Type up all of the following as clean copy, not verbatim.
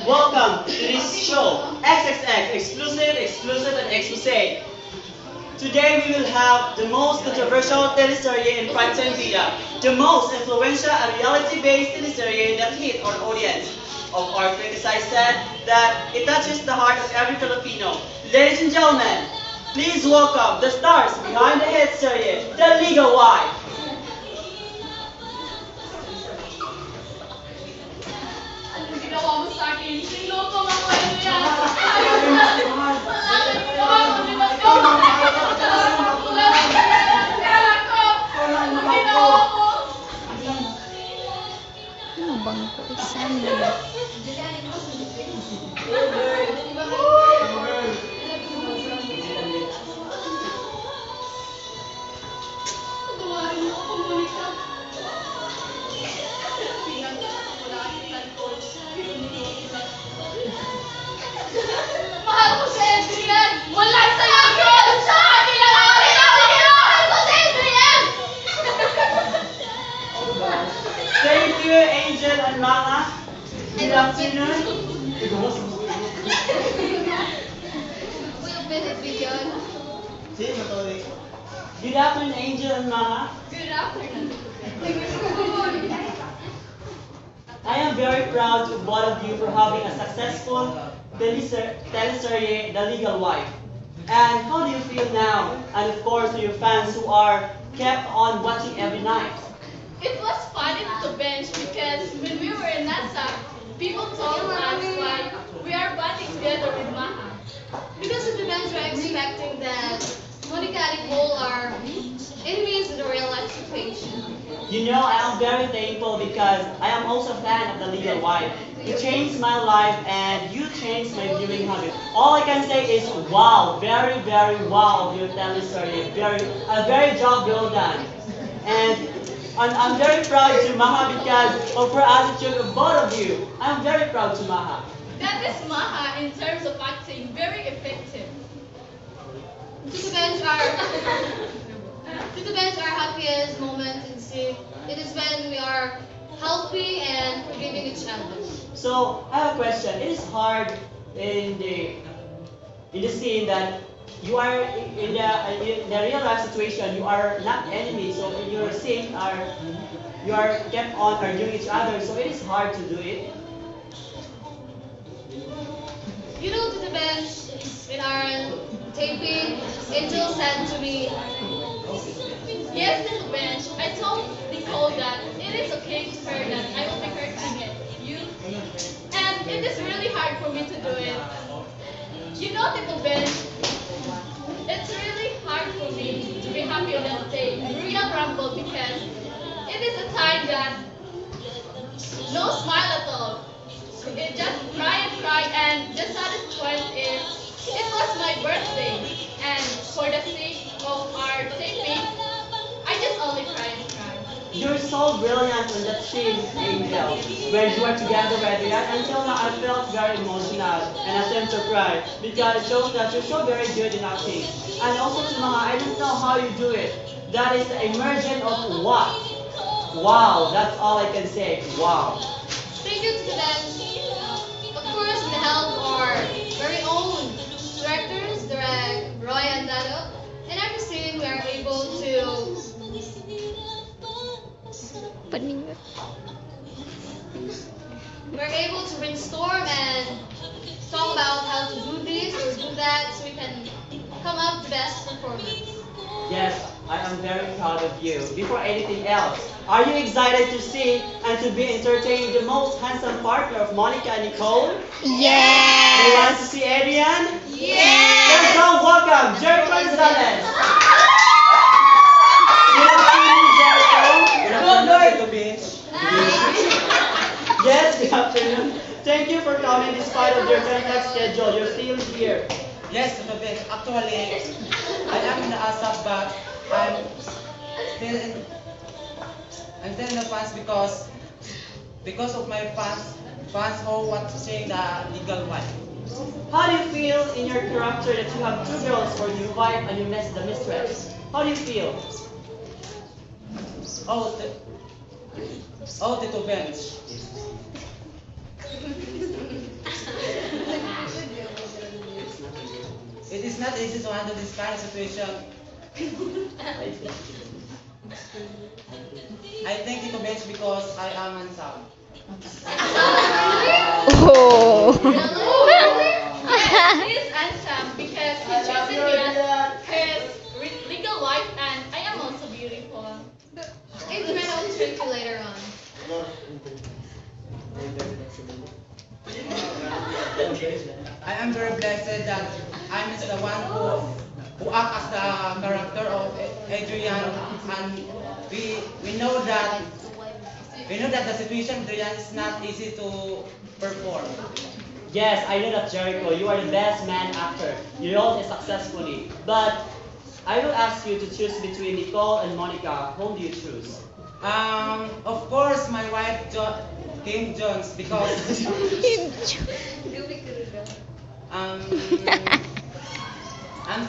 Welcome to this show, XXX, exclusive, exclusive, and expose. Today we will have the most controversial teleserye in primetime media, the most influential and reality-based teleserye that hit our audience. Of our criticized said that it touches the heart of every Filipino. Ladies and gentlemen, please welcome the stars behind the hit series, The Legal Wife. Anong ginawa mo sa akin? Sinloko mo ko yan. Ayos na. Wala kang ginawa kundi mag-go. Wala kang ginawa ko. Anong ginawa mo? Ano bang kuisan mo? Tumarin mo ako, Monica. Pinagkat ko lang ang tantol. Mahal ko si Adrian! Wala sa'yo yun! Sa akin lang ako rin ako! Mahal ko si Adrian! Thank you, Angel and Mama. Good afternoon. Will benefit yun. Good afternoon, Angel and Mama. Good afternoon. I am very proud to both of you for having a successful teleserye, The Legal Wife. And how do you feel now? And of course, to your fans who are kept on watching every night. It was funny to bench because when we were in NASA, people told us why we are bonding together with Maha. Because of the bench, we're expecting that Monica and Nicole are enemies in a real life situation. You know, I am very thankful because I am also a fan of The Legal Wife. You changed my life and you changed my viewing habit. All I can say is wow, very, very wow of your teleserye. A very job well done. And I'm very proud to Maha because of her attitude of both of you. I'm very proud to Maha. That is Maha in terms of acting, very effective. To the bench, our happiest moment in scene. It is when we are healthy and forgiving each other. So I have a question. It is hard in the scene that you are in the real life situation. You are not enemies. So in your scene you are kept on arguing each other. So it is hard to do it. You know, to the bench, in our taping, Angel said to me, yes, to the bench, I told Nicole that it is okay to her that I will be hurting it, you. And it is really hard for me to do it. You know, to the bench, it's really hard for me to be happy on that day, Royal Rumble, because it is a time that no smile at all. It just cry, and the saddest point is it was my birthday, and for the sake of our taping, I just only cry and cry. You're so brilliant on that scene, Angel, where you are together with Adrian. Until now, I felt very emotional and I tend to cry because it shows that you're so very good in acting. And also to Maha, I don't know how you do it. That is the immersion of what? Wow, that's all I can say. Wow. Thank you to the bench. Of course, with the help of our very own directors, Direct Roy and Dado. In every scene, we are able to Paningat. brainstorm and talk about how to do this or do that so we can come up with the best performance. Yes, I am very proud of you. Before anything else, are you excited to see and to be entertained the most handsome partner of Monica and Nicole? You want to see Adrian? Let's go welcome Jericho Gonzalez. Good afternoon, Jericho. Yes, good afternoon. Thank you for coming despite of your complex schedule. You're still here. Yes, to the best. Actually, I am in the ASAP, but still in, I'm still in the fans because of my fans who watching the Legal Wife. How do you feel in your character that you have two girls for your wife and the mistress? How do you feel? Oh, Tito Bench. not easy to handle this kind of situation. I think Tito Bench because I am handsome. Oh. Yes, he is handsome because he chosen me as his legal wife, and I am also beautiful. It's going to trick you later on. I am very blessed that I am the one who act as the character of Adrian, and we know that the situation of Adrian is not easy to perform. Yes, I know that, Jericho. You are the best man actor. You wrote it successfully. But I will ask you to choose between Nicole and Monica. Whom do you choose? Of course, my wife Kim Jones because um, and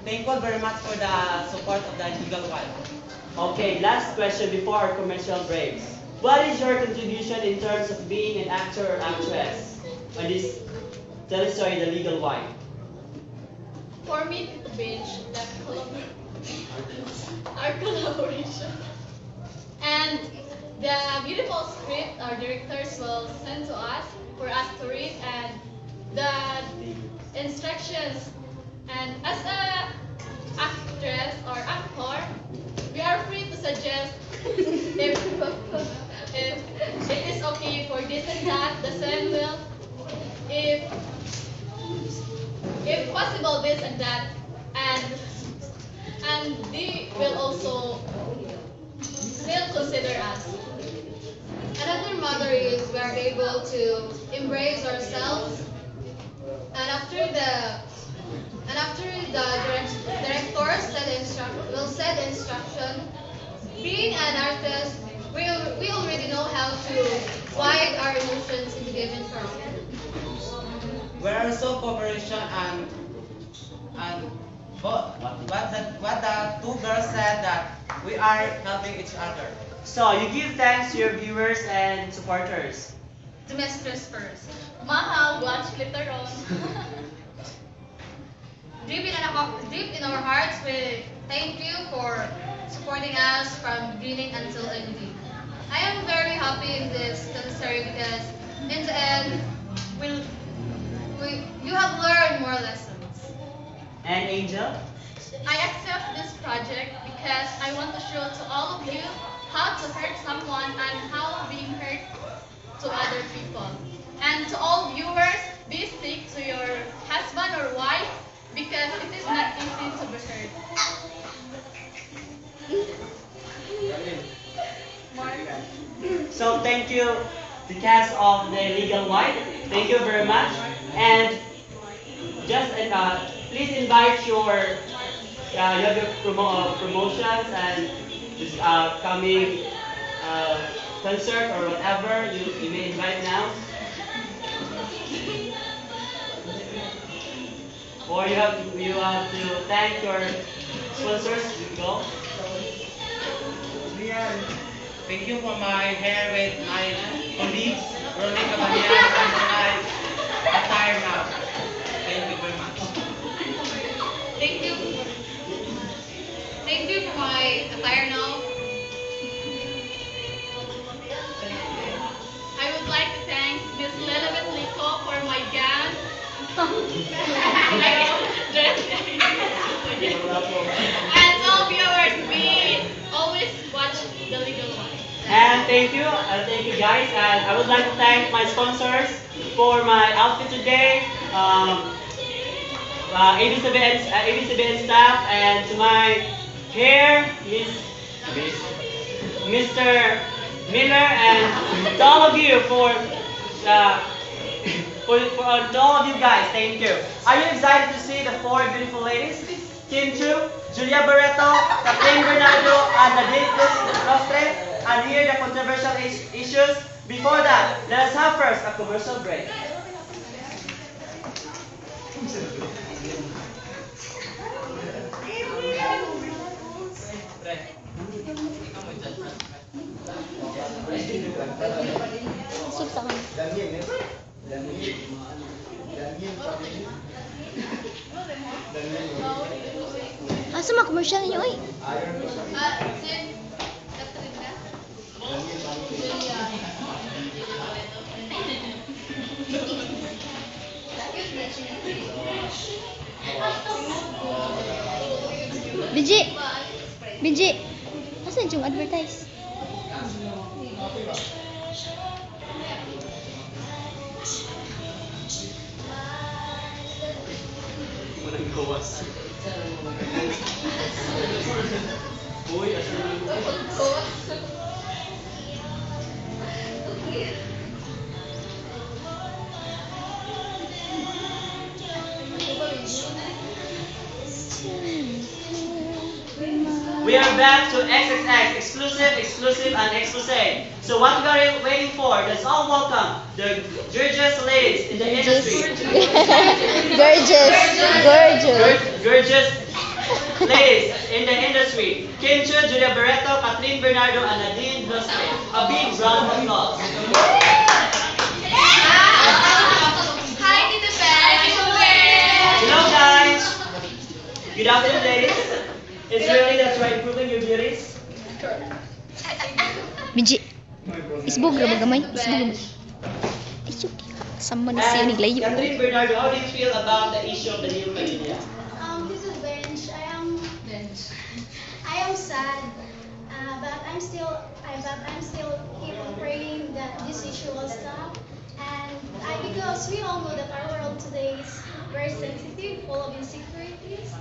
thankful very much for the support of the legal wife. Okay, last question before our commercial breaks. What is your contribution in terms of being an actor or actress on this telestory, The Legal Wife? For me, Tito Bench, our collaboration. And the beautiful script our directors will send to us for us to read, and the instructions. And as a actress or actor, we are free to suggest if it is okay for this and that, the same will, if possible this and that, and they will also still consider us. Another matter is we are able to embrace ourselves, and after the director will set the instruction. Being an artist, we already know how to wide our emotions in the given form. We are so cooperation and what the two girls said that we are helping each other. So, you give thanks to your viewers and supporters. To mistress first. Mahal, watch later on. Deep in our hearts, we thank you for supporting us from beginning until ending. I am very happy in this story because in the end, you have learned more lessons. And Angel? I accept this project because I want to show to all of you how to hurt someone and how being hurt to other people. And to all viewers, be sick to your husband or wife because it is not easy to be hurt. So, thank you, the cast of The Legal Wife. Thank you very much. And just please invite you have your promotions and this coming concert or whatever you may invite now. Or you have to thank your sponsors. Go. Thank you for my hair with my colleagues, Rolling Cabanyan, and my attire now. Thank you very much. Thank you. Thank you for my attire now. I would like to thank Miss Lilibet Lico for my gown. And all viewers, we always watch The Legal One. And thank you guys. And I would like to thank my sponsors for my outfit today. ABCBN staff, and to my hair, Mr. Miller, and to all of you for to all of you guys, thank you. Are you excited to see the four beautiful ladies? Kim Chu, Julia Barreto, Kathleen Bernardo, and Nadine Lostre, and hear the controversial issues. Before that, let us have first a commercial break. Masuk sa akin. Asa mga commercial niyo, oy? Sis, Catherine ka? Julia. Biji. Biji. Asa yung advertise? Walang gawas. Uy, we are back to XXX, exclusive, and exclusive. So what we are waiting for, let's all welcome the gorgeous ladies in the industry. Gorgeous. Gorgeous. Gorgeous ladies in the industry. Kim Chu, Julia Barreto, Kathleen Bernardo, and Nadine Blusque. A big round of applause. Hi, Tita Ben. Hello guys. Good afternoon ladies. It's really that you're improving your beauties. Biji. Isbog ra ba gamay? Isbog. Ay, suki. Sama na siya And niglayo. Kathleen Bernardo, how do you feel about the issue of the new Pamilya? This is Bench. I am sad, but I'm still keep on praying that this issue will stop. And because we all know that our world today is very sensitive, full of insecurities.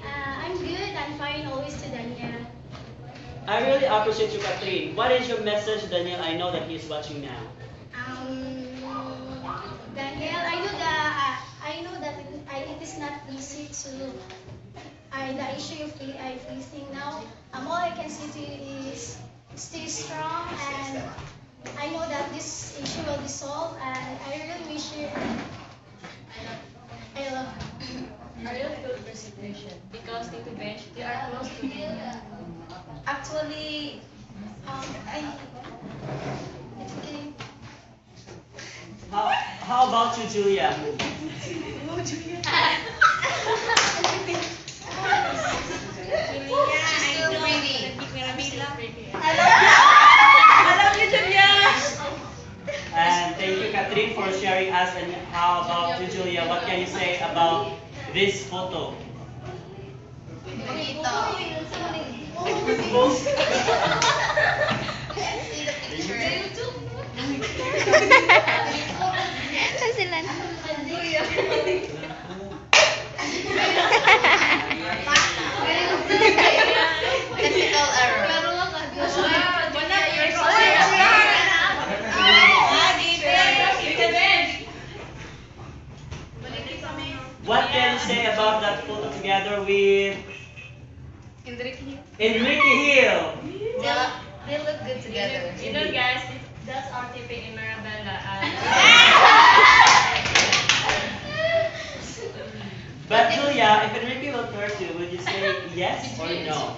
I'm good. I'm fine. Always to Daniel. I really appreciate you, Kathleen. What is your message to Daniel? I know that he's watching now. Daniel, I know that it is not easy to the issue I'm facing now. All I can say to you is stay strong, and I know that this issue will be solved. And I really wish you. I love you. I really feel the situation because Tito Bench, they are close to me. Actually, it's okay. How about you, Julia? She's still pretty. And thank you, Kathleen, for sharing us. And how about you, Julia? What can you say about this photo? Sila. Technical error. What can you say about that photo together with Enrique Hill? They look good together. You know, guys, that's our taping in Marabella. But Julia, if Enrique will court you, would you say yes or no?